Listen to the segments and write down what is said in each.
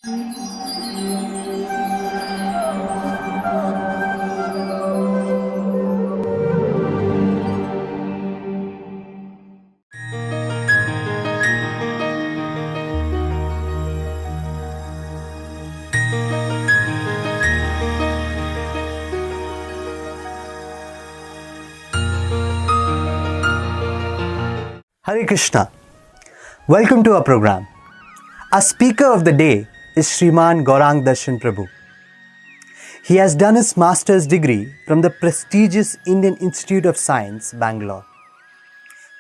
Hare Krishna. Welcome to our program. Our speaker of the day is Shriman Gaurang Darshan Prabhu. He has done his master's degree from the prestigious Indian Institute of Science, Bangalore.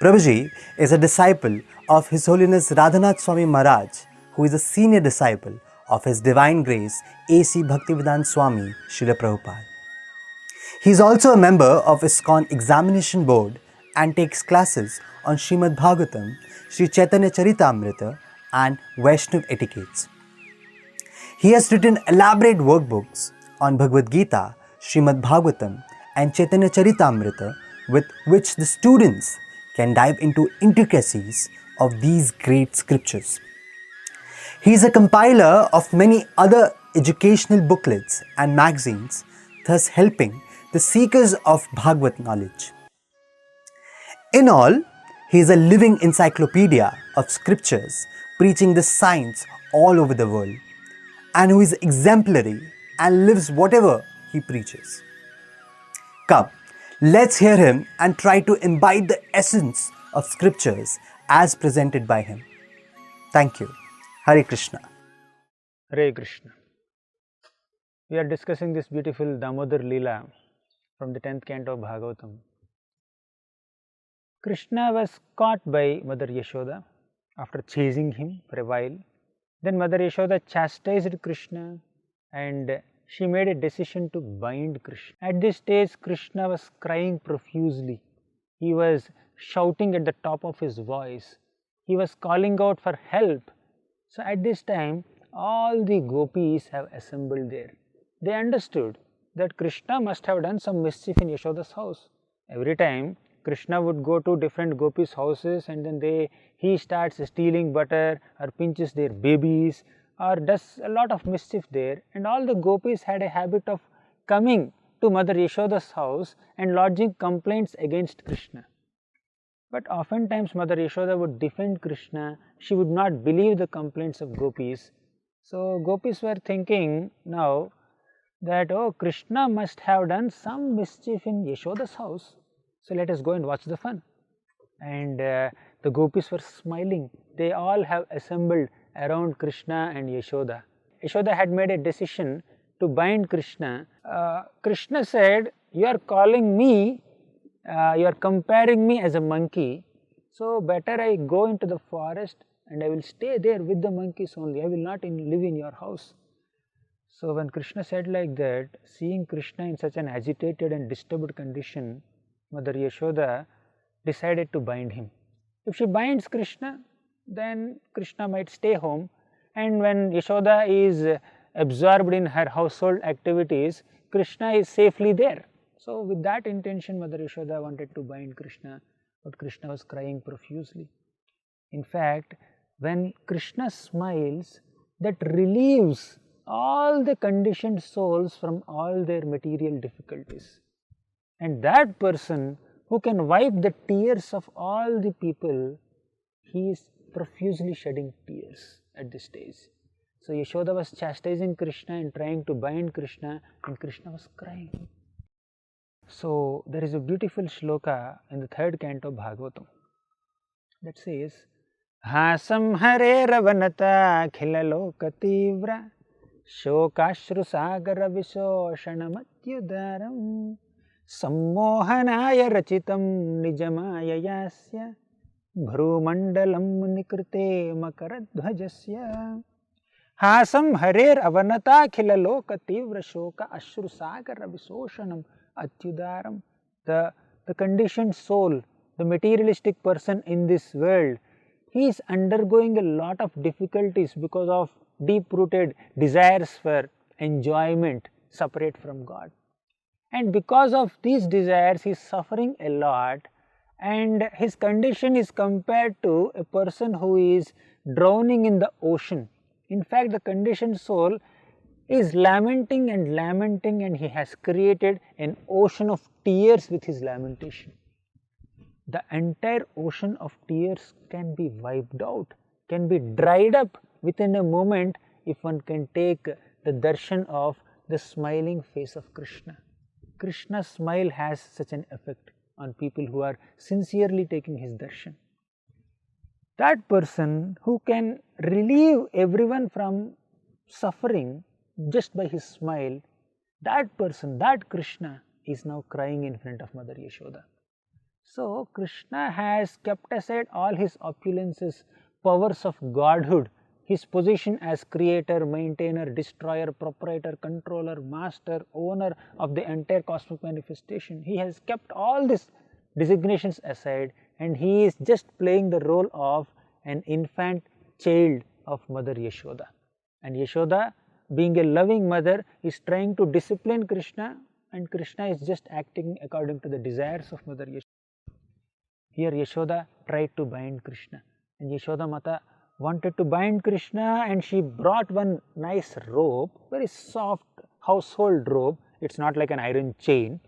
Prabhuji is a disciple of His Holiness Radhanath Swami Maharaj, who is a senior disciple of His Divine Grace A.C. Bhaktivedanta Swami Srila Prabhupada. He is also a member of ISKCON Examination Board and takes classes on Srimad Bhagavatam, Sri Chaitanya Charitamrita and Vaishnav etiquettes. He has written elaborate workbooks on Bhagavad Gita, Srimad Bhagavatam and Chaitanya Charitamrita, with which the students can dive into intricacies of these great scriptures. He is a compiler of many other educational booklets and magazines, thus helping the seekers of Bhagavad knowledge. In all, he is a living encyclopedia of scriptures preaching the science all over the world, and who is exemplary and lives whatever he preaches. Come, let's hear him and try to imbibe the essence of scriptures as presented by him. Thank you. Hare Krishna. Hare Krishna. We are discussing this beautiful Damodar Leela from the 10th canto of Bhagavatam. Krishna was caught by Mother Yashoda after chasing him for a while. Then Mother Yashoda chastised Krishna and she made a decision to bind Krishna. At this stage, Krishna was crying profusely. He was shouting at the top of his voice. He was calling out for help. So at this time, all the gopis have assembled there. They understood that Krishna must have done some mischief in Yashoda's house. Every time Krishna would go to different gopis' houses and then he starts stealing butter or pinches their babies or does a lot of mischief there, and all the gopis had a habit of coming to Mother Yashoda's house and lodging complaints against Krishna. But oftentimes Mother Yashoda would defend Krishna. She would not believe the complaints of gopis. So gopis were thinking now that, oh, Krishna must have done some mischief in Yashoda's house. So let us go and watch the fun. And the gopis were smiling. They all have assembled around Krishna and Yashoda. Yashoda had made a decision to bind Krishna. Krishna said, you are calling me, you are comparing me as a monkey. So better I go into the forest and I will stay there with the monkeys only. I will not live in your house. So when Krishna said like that, seeing Krishna in such an agitated and disturbed condition, Mother Yashoda decided to bind him. If she binds Krishna, then Krishna might stay home, and when Yashoda is absorbed in her household activities, Krishna is safely there. So with that intention, Mother Yashoda wanted to bind Krishna, but Krishna was crying profusely. In fact, when Krishna smiles, that relieves all the conditioned souls from all their material difficulties. And that person who can wipe the tears of all the people, he is profusely shedding tears at this stage. So Yashoda was chastising Krishna and trying to bind Krishna, and Krishna was crying. So there is a beautiful shloka in the 3rd canto of Bhagavatam that says, Hasam hare ravanata khilaloka tivra shokashru sagara vishoshanamathyudaram sammohanaya rachitam nijamayayasya bhrumandalam nikrite makaradhvajasya. Hasam harer avanata khilaloka tivra shoka ashru sagara visoshanam atyudaram. The conditioned soul, the materialistic person in this world, he is undergoing a lot of difficulties because of deep-rooted desires for enjoyment separate from God. And because of these desires, he is suffering a lot, and his condition is compared to a person who is drowning in the ocean. In fact, the conditioned soul is lamenting and lamenting, and he has created an ocean of tears with his lamentation. The entire ocean of tears can be wiped out, can be dried up within a moment if one can take the darshan of the smiling face of Krishna. Krishna's smile has such an effect on people who are sincerely taking his darshan. That person who can relieve everyone from suffering just by his smile, that person, that Krishna is now crying in front of Mother Yashoda. So, Krishna has kept aside all his opulences, powers of godhood, his position as creator, maintainer, destroyer, proprietor, controller, master, owner of the entire cosmic manifestation. He has kept all these designations aside, and he is just playing the role of an infant child of Mother Yashoda. And Yashoda, being a loving mother, is trying to discipline Krishna, and Krishna is just acting according to the desires of Mother Yashoda. Here Yashoda tried to bind Krishna, and Yashoda Mata wanted to bind Krishna, and she brought one nice rope, very soft household rope. It's not like an iron chain.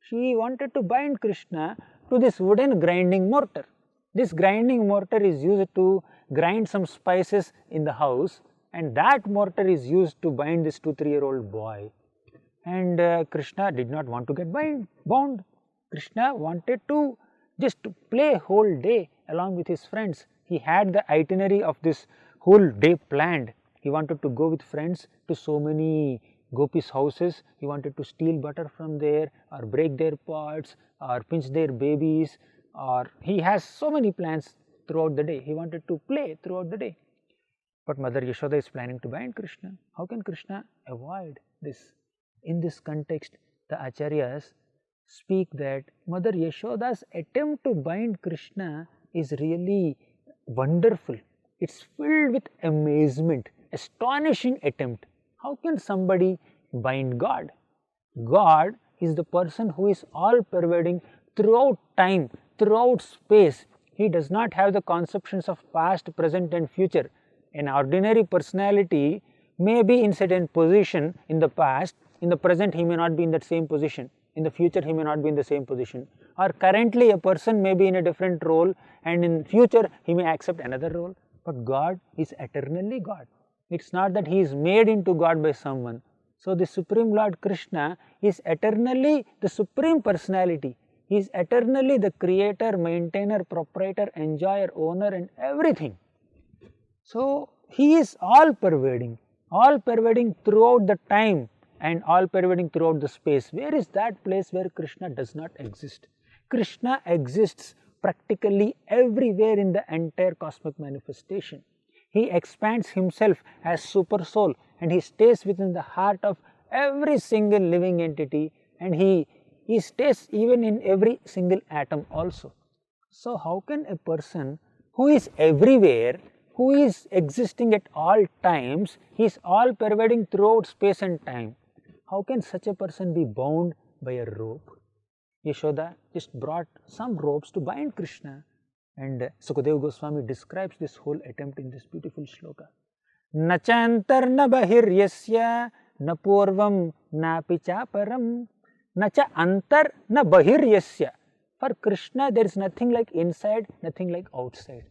She wanted to bind Krishna to this wooden grinding mortar. This grinding mortar is used to grind some spices in the house, and that mortar is used to bind this 2-3-year-old boy. And Krishna did not want to get bound. Krishna wanted to just play whole day along with his friends. He had the itinerary of this whole day planned. He wanted to go with friends to so many gopis' houses. He wanted to steal butter from there, or break their pots, or pinch their babies, or he has so many plans throughout the day. He wanted to play throughout the day. But Mother Yashoda is planning to bind Krishna. How can Krishna avoid this? In this context, the Acharyas speak that Mother Yashoda's attempt to bind Krishna is really wonderful. It's filled with amazement, astonishing attempt. How can somebody bind God? God is the person who is all pervading throughout time, throughout space. He does not have the conceptions of past, present and future. An ordinary personality may be in certain position in the past, in the present he may not be in that same position, in the future he may not be in the same position, or currently a person may be in a different role, and in future he may accept another role. But God is eternally God. It's not that he is made into God by someone. So the Supreme Lord Krishna is eternally the Supreme Personality. He is eternally the creator, maintainer, proprietor, enjoyer, owner and everything. So he is all pervading throughout the time and all pervading throughout the space. Where is that place where Krishna does not exist? Krishna exists practically everywhere in the entire cosmic manifestation. He expands himself as super soul, and he stays within the heart of every single living entity, and he stays even in every single atom also. So how can a person who is everywhere, who is existing at all times, he is all pervading throughout space and time, how can such a person be bound by a rope? Yashoda just brought some ropes to bind Krishna, and Sukadeva Goswami describes this whole attempt in this beautiful shloka. Na chantar na bahir yasya na purvam na pichaparam na cha antar na bahir yasya. For Krishna there is nothing like inside, nothing like outside.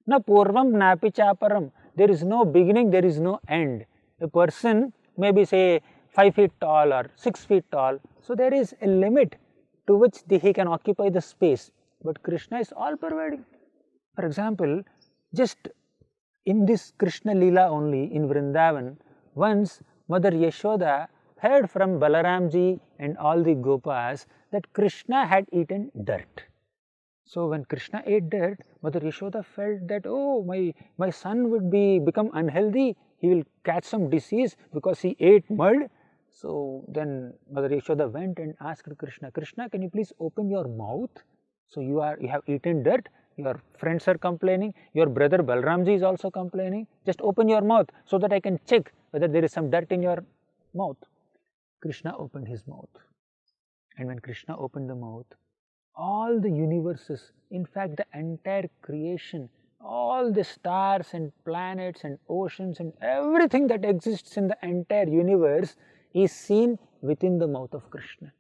Na purvam na pichaparam. There is no beginning, there is no end. A person may be say 5 feet tall or 6 feet tall. So there is a limit to which he can occupy the space. But Krishna is all pervading. For example, just in this Krishna Leela only in Vrindavan, once Mother Yashoda heard from Balaramji and all the Gopas that Krishna had eaten dirt. So when Krishna ate dirt, Mother Yashoda felt that, oh, my son would become unhealthy, he will catch some disease because he ate mud. So then Mother Yashoda went and asked Krishna, Krishna, can you please open your mouth? So you have eaten dirt, your friends are complaining, your brother Balramji is also complaining. Just open your mouth so that I can check whether there is some dirt in your mouth. Krishna opened his mouth. And when Krishna opened the mouth, all the universes, in fact the entire creation, all the stars and planets and oceans and everything that exists in the entire universe is seen within the mouth of Krishna.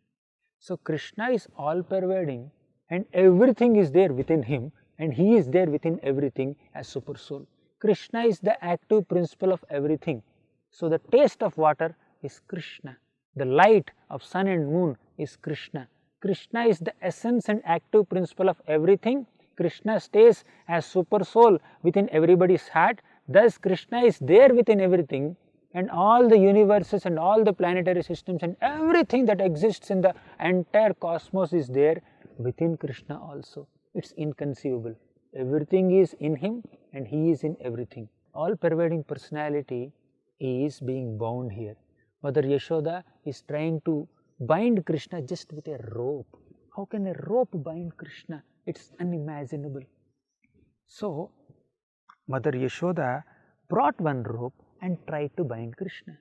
So Krishna is all pervading and everything is there within him, and he is there within everything as super soul. Krishna is the active principle of everything. So the taste of water is Krishna. The light of sun and moon is Krishna. Krishna is the essence and active principle of everything. Krishna stays as super soul within everybody's heart. Thus Krishna is there within everything, and all the universes and all the planetary systems and everything that exists in the entire cosmos is there within Krishna also. It's inconceivable. Everything is in him and he is in everything. All pervading personality is being bound here. Mother Yashoda is trying to bind Krishna just with a rope. How can a rope bind Krishna? It's unimaginable. So Mother Yashoda brought one rope and tried to bind Krishna,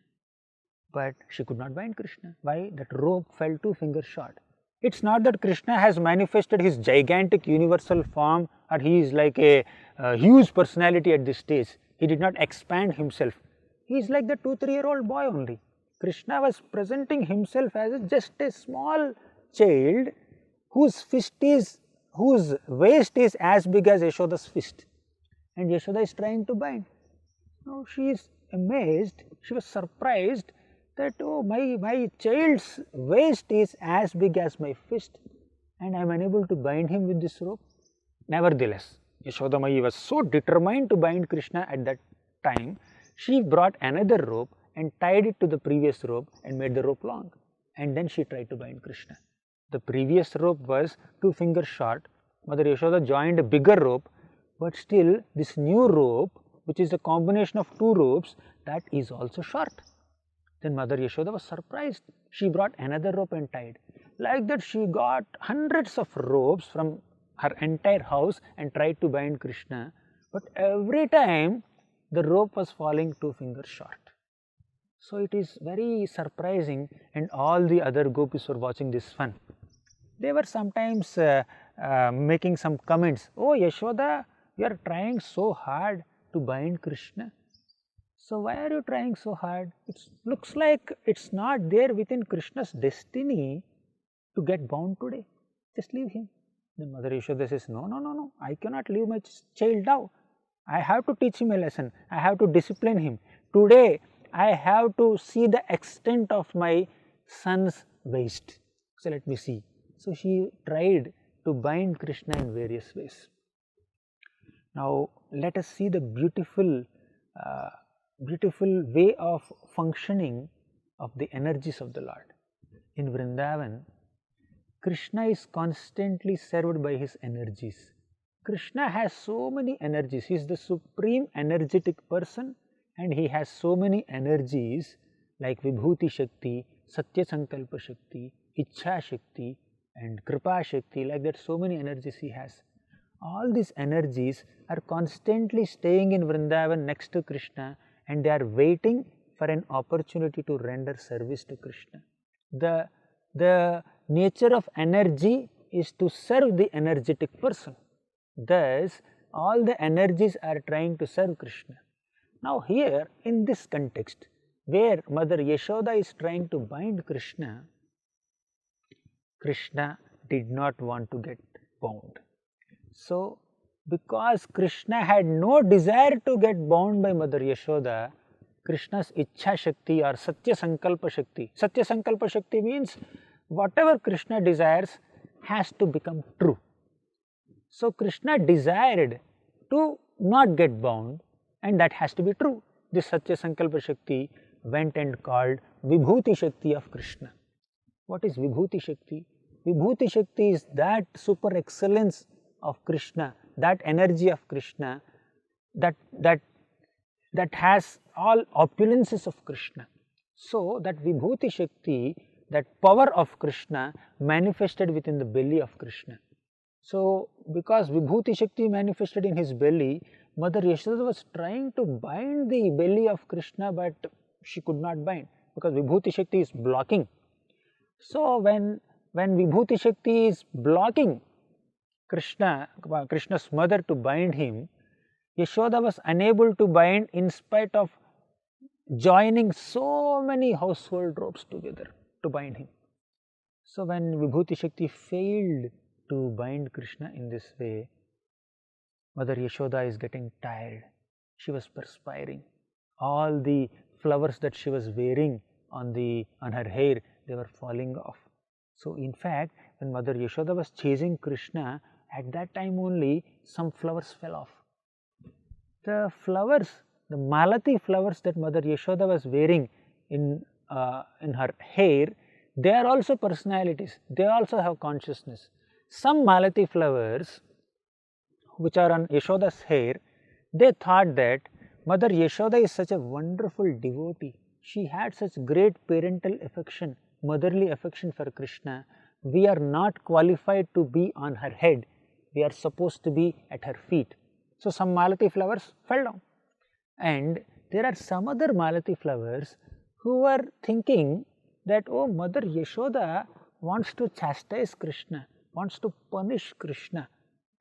but she could not bind Krishna. Why? That rope fell 2 fingers short. It's not that Krishna has manifested his gigantic universal form, or he is like a huge personality at this stage. He did not expand himself. He is like the 2-3-year-old boy only. Krishna was presenting himself as just a small child whose waist is as big as Yashoda's fist, and Yashoda is trying to bind. Now she is amazed, she was surprised that, oh, my child's waist is as big as my fist and I am unable to bind him with this rope. Nevertheless, Yashodamayi was so determined to bind Krishna at that time, she brought another rope and tied it to the previous rope and made the rope long, and then she tried to bind Krishna. The previous rope was 2 fingers short. Mother Yashoda joined a bigger rope, but still this new rope, which is a combination of 2 ropes, that is also short. Then Mother Yashoda was surprised. She brought another rope and tied. Like that she got hundreds of ropes from her entire house and tried to bind Krishna, but every time the rope was falling 2 fingers short. So it is very surprising, and all the other gopis were watching this fun. They were sometimes making some comments. Oh Yashoda, you are trying so hard to bind Krishna. So why are you trying so hard? It looks like it's not there within Krishna's destiny to get bound today. Just leave him. Then Mother Yashoda says, no, I cannot leave my child now. I have to teach him a lesson. I have to discipline him. Today I have to see the extent of my son's waist. So let me see. So she tried to bind Krishna in various ways. Now let us see the beautiful way of functioning of the energies of the Lord. In Vrindavan, Krishna is constantly served by his energies. Krishna has so many energies. He is the supreme energetic person, and he has so many energies like Vibhuti Shakti, Satya Sankalpa Shakti, Ichha Shakti and Kripa Shakti. Like that, so many energies he has. All these energies are constantly staying in Vrindavan next to Krishna, and they are waiting for an opportunity to render service to Krishna. The nature of energy is to serve the energetic person. Thus, all the energies are trying to serve Krishna. Now here, in this context, where Mother Yashoda is trying to bind Krishna, Krishna did not want to get bound. So, because Krishna had no desire to get bound by Mother Yashoda, Krishna's Ichha Shakti or Satya Sankalpa Shakti. Satya Sankalpa Shakti means whatever Krishna desires has to become true. So Krishna desired to not get bound, and that has to be true. This Satya Sankalpa Shakti went and called Vibhuti Shakti of Krishna. What is Vibhuti Shakti? Vibhuti Shakti is that super excellence of Krishna, that energy of Krishna that has all opulences of Krishna. So that Vibhuti Shakti, that power of Krishna manifested within the belly of Krishna. So because Vibhuti Shakti manifested in his belly, Mother Yashoda was trying to bind the belly of Krishna, but she could not bind because Vibhuti Shakti is blocking. So when Vibhuti Shakti is blocking Krishna's mother to bind him, Yashoda was unable to bind in spite of joining so many household ropes together to bind him. So when Vibhuti Shakti failed to bind Krishna in this way, Mother Yashoda is getting tired. She was perspiring. All the flowers that she was wearing on her hair, they were falling off. So in fact, when Mother Yashoda was chasing Krishna, at that time only some flowers fell off. The flowers, the Malati flowers that Mother Yashoda was wearing in her hair, they are also personalities. They also have consciousness. Some Malati flowers which are on Yashoda's hair, they thought that Mother Yashoda is such a wonderful devotee. She had such great parental affection, motherly affection for Krishna. We are not qualified to be on her head. We are supposed to be at her feet. So some Malati flowers fell down. And there are some other Malati flowers who were thinking that, oh, Mother Yashoda wants to chastise Krishna, wants to punish Krishna,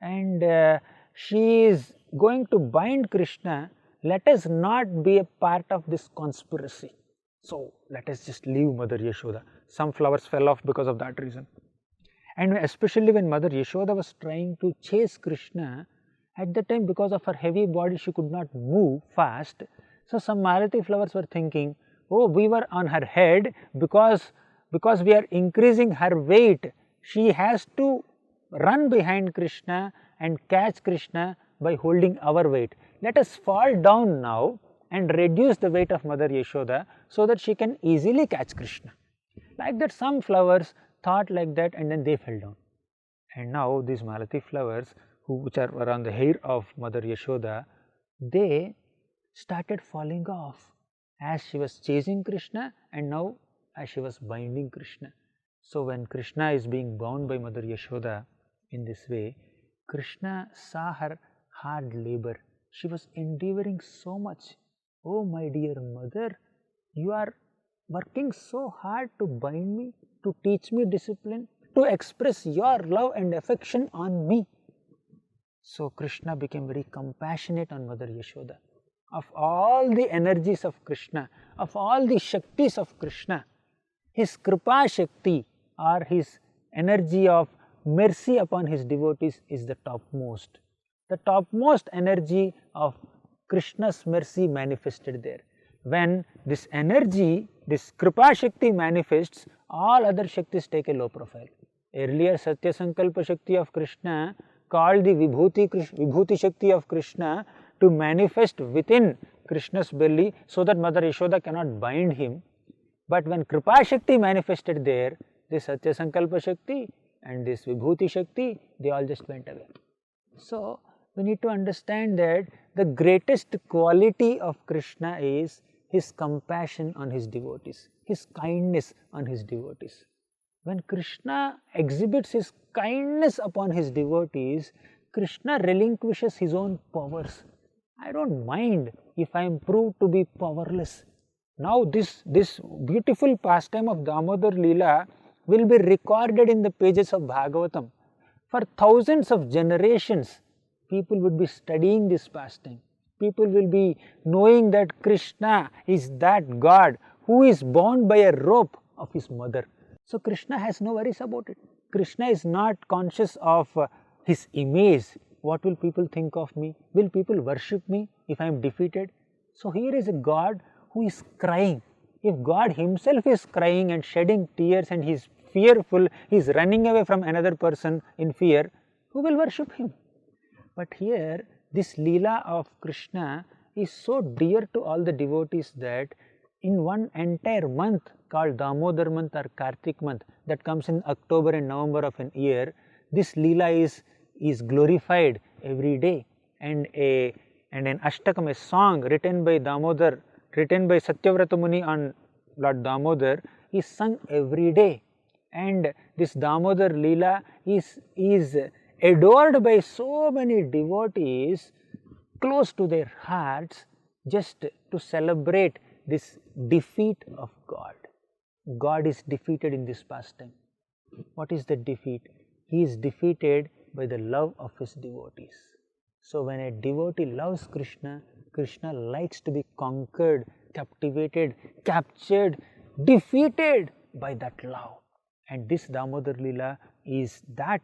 and she is going to bind Krishna. Let us not be a part of this conspiracy. So let us just leave Mother Yashoda. Some flowers fell off because of that reason. And especially when Mother Yashoda was trying to chase Krishna, at that time because of her heavy body she could not move fast. So some Malati flowers were thinking, oh, we were on her head because we are increasing her weight. She has to run behind Krishna and catch Krishna by holding our weight. Let us fall down now and reduce the weight of Mother Yashoda so that she can easily catch Krishna. Like that, some flowers thought like that and then they fell down. And now these Malati flowers which are around the hair of Mother Yashoda, they started falling off as she was chasing Krishna and now as she was binding Krishna. So when Krishna is being bound by Mother Yashoda in this way, Krishna saw her hard labor. She was endeavoring so much. Oh my dear mother, you are working so hard to bind me, to teach me discipline, to express your love and affection on me. So Krishna became very compassionate on Mother Yashoda. Of all the energies of Krishna, of all the Shaktis of Krishna, his Kripa Shakti or his energy of mercy upon his devotees is the topmost. The topmost energy of Krishna's mercy manifested there. When this energy, this Kripa Shakti manifests, all other Shaktis take a low profile. Earlier Satya Sankalpa Shakti of Krishna called the Vibhuti Shakti of Krishna to manifest within Krishna's belly so that Mother Yashoda cannot bind him. But when Kripa Shakti manifested there, this Satya Sankalpa Shakti and this Vibhuti Shakti, they all just went away. So we need to understand that the greatest quality of Krishna is his compassion on his devotees, his kindness on his devotees. When Krishna exhibits his kindness upon his devotees, Krishna relinquishes his own powers. I don't mind if I am proved to be powerless. Now this beautiful pastime of Damodar Leela will be recorded in the pages of Bhagavatam. For thousands of generations, people would be studying this pastime. People will be knowing that Krishna is that God who is bound by a rope of his mother. So Krishna has no worries about it. Krishna is not conscious of his image. What will people think of me? Will people worship me if I am defeated? So here is a God who is crying. If God himself is crying and shedding tears and he is fearful, he is running away from another person in fear, who will worship him? But here this Leela of Krishna is so dear to all the devotees that in one entire month called Damodar month or Kartik month that comes in October and November of an year, this Leela is glorified every day, and an Ashtakam, a song written by Damodar, written by Satyavrata Muni on Lord Damodar, is sung every day. And this Damodar Leela is adored by so many devotees close to their hearts, just to celebrate this defeat of God. God is defeated in this pastime. What is the defeat? He is defeated by the love of his devotees. So when a devotee loves Krishna, Krishna likes to be conquered, captivated, captured, defeated by that love. And this Damodar Leela is that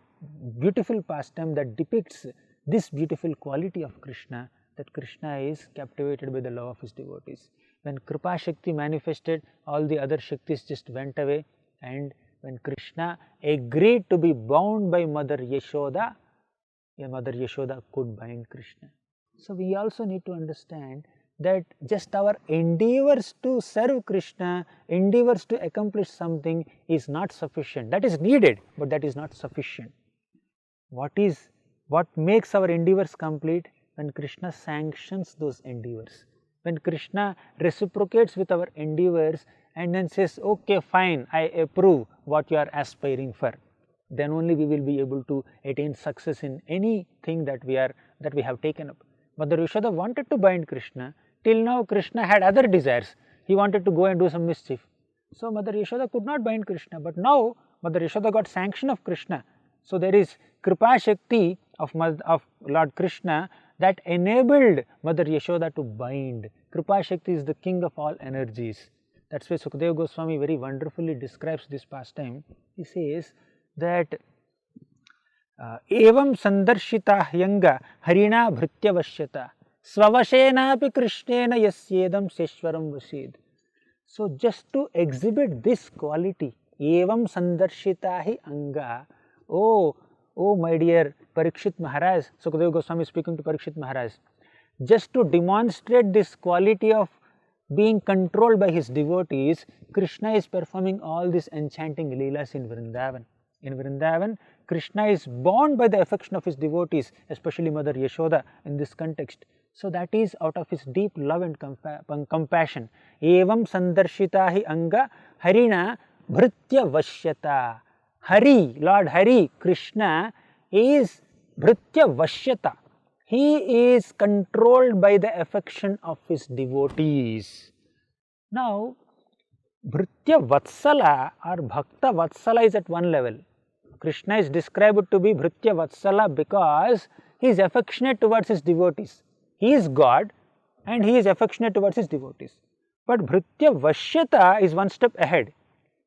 beautiful pastime that depicts this beautiful quality of Krishna, that Krishna is captivated by the love of his devotees. When Kripa Shakti manifested, all the other Shaktis just went away, and when Krishna agreed to be bound by Mother Yashoda, Mother Yashoda could bind Krishna. So we also need to understand that just our endeavors to serve Krishna, endeavors to accomplish something is not sufficient. That is needed, but that is not sufficient. What makes our endeavors complete? When Krishna sanctions those endeavors. When Krishna reciprocates with our endeavors and then says, okay, fine, I approve what you are aspiring for, then only we will be able to attain success in anything that we have taken up. Mother Yashoda wanted to bind Krishna. Till now Krishna had other desires. He wanted to go and do some mischief. So Mother Yashoda could not bind Krishna, but now Mother Yashoda got sanction of Krishna. So there is Kripa Shakti of Lord Krishna that enabled Mother Yashoda to bind. Kripa Shakti is the king of all energies. That's why Sukadeva Goswami very wonderfully describes this pastime. He says that evam sandarshita hyanga harina bhrityavashyata svavashenapi krishnena yasyedam seshwaram vashed. So just to exhibit this quality, evam sandarshita hi anga, oh my dear Parikshit Maharaj, Sukadeva Goswami is speaking to Parikshit Maharaj, just to demonstrate this quality of being controlled by his devotees, Krishna is performing all these enchanting leelas in Vrindavan. In Vrindavan, Krishna is bound by the affection of his devotees, especially Mother Yashoda in this context. So that is out of his deep love and compassion. Evam sandarshita hi anga harina bhritya vashyata. Hari, Lord Hari, Krishna is bhritya vashyata. He is controlled by the affection of his devotees. Now, Bhritya Vatsala or Bhakta Vatsala is at one level. Krishna is described to be Bhritya Vatsala because he is affectionate towards his devotees. He is God and he is affectionate towards his devotees. But Bhritya Vashyata is one step ahead.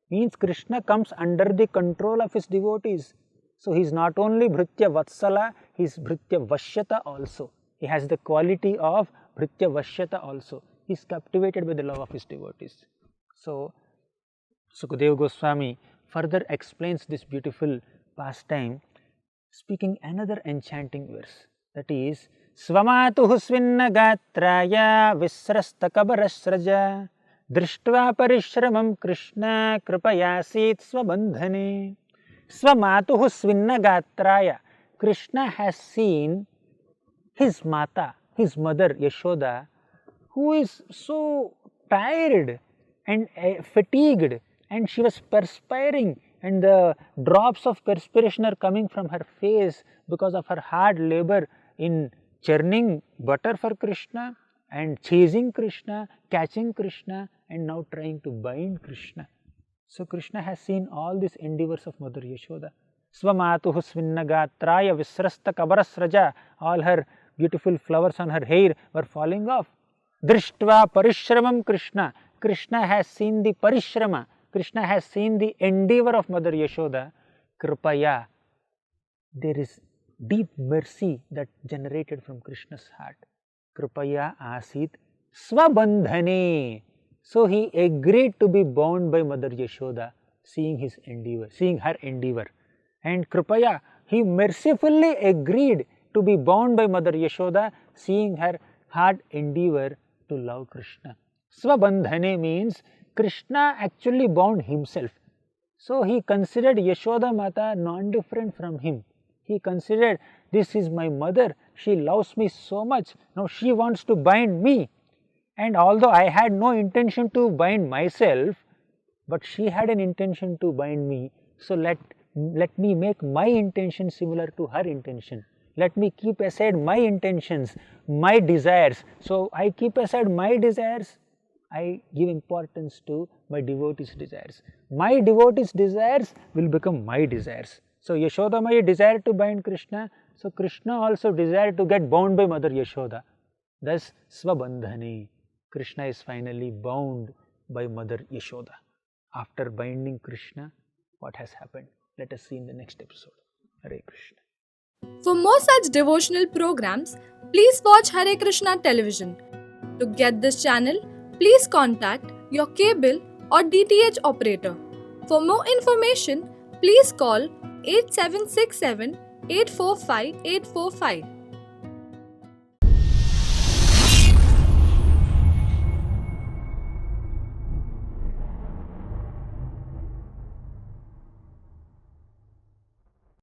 Means Krishna comes under the control of his devotees. So he is not only Bhritya Vatsala, he is Bhritya Vashyata also. He has the quality of Bhritya Vashyata also. He is captivated by the love of his devotees. So Sukadeva Goswami further explains this beautiful pastime, speaking another enchanting verse, that is Svamatuhu svinna gatraya visrasta kabarasraja drishtva parishramam Krishna kripayasit svabandhane. Svamatuhu svinna gatraya. Krishna has seen his mata, his mother Yashoda, who is so tired and fatigued, and she was perspiring, and the drops of perspiration are coming from her face because of her hard labor in churning butter for Krishna and chasing Krishna, catching Krishna, and now trying to bind Krishna. So Krishna has seen all these endeavors of Mother Yashoda. Svamatuhu svinnagatraya visrasta kabarasraja. All her beautiful flowers on her hair were falling off. Drishtva parishramam Krishna. Krishna has seen the parishrama. Krishna has seen the endeavor of Mother Yashoda. Kripaya. There is deep mercy that generated from Krishna's heart. Kripaya asit svabandhane. So he agreed to be bound by Mother Yashoda, seeing her endeavor. And Kripaya, he mercifully agreed to be bound by Mother Yashoda, seeing her hard endeavor to love Krishna. Svabandhane means Krishna actually bound himself. So he considered Yashoda Mata non-different from him. He considered, this is my mother, she loves me so much, now she wants to bind me. And although I had no intention to bind myself, but she had an intention to bind me, so let me make my intention similar to her intention. Let me keep aside my intentions, my desires. So I keep aside my desires, I give importance to my devotees' desires. My devotees' desires will become my desires. So Yashoda Maya desired to bind Krishna, so Krishna also desired to get bound by Mother Yashoda. Thus Svabandhane, Krishna is finally bound by Mother Yashoda. After binding Krishna, what has happened? Let us see in the next episode. Hare Krishna. For more such devotional programs, please watch Hare Krishna television. To get this channel, please contact your cable or DTH operator. For more information, please call 8767 845 845.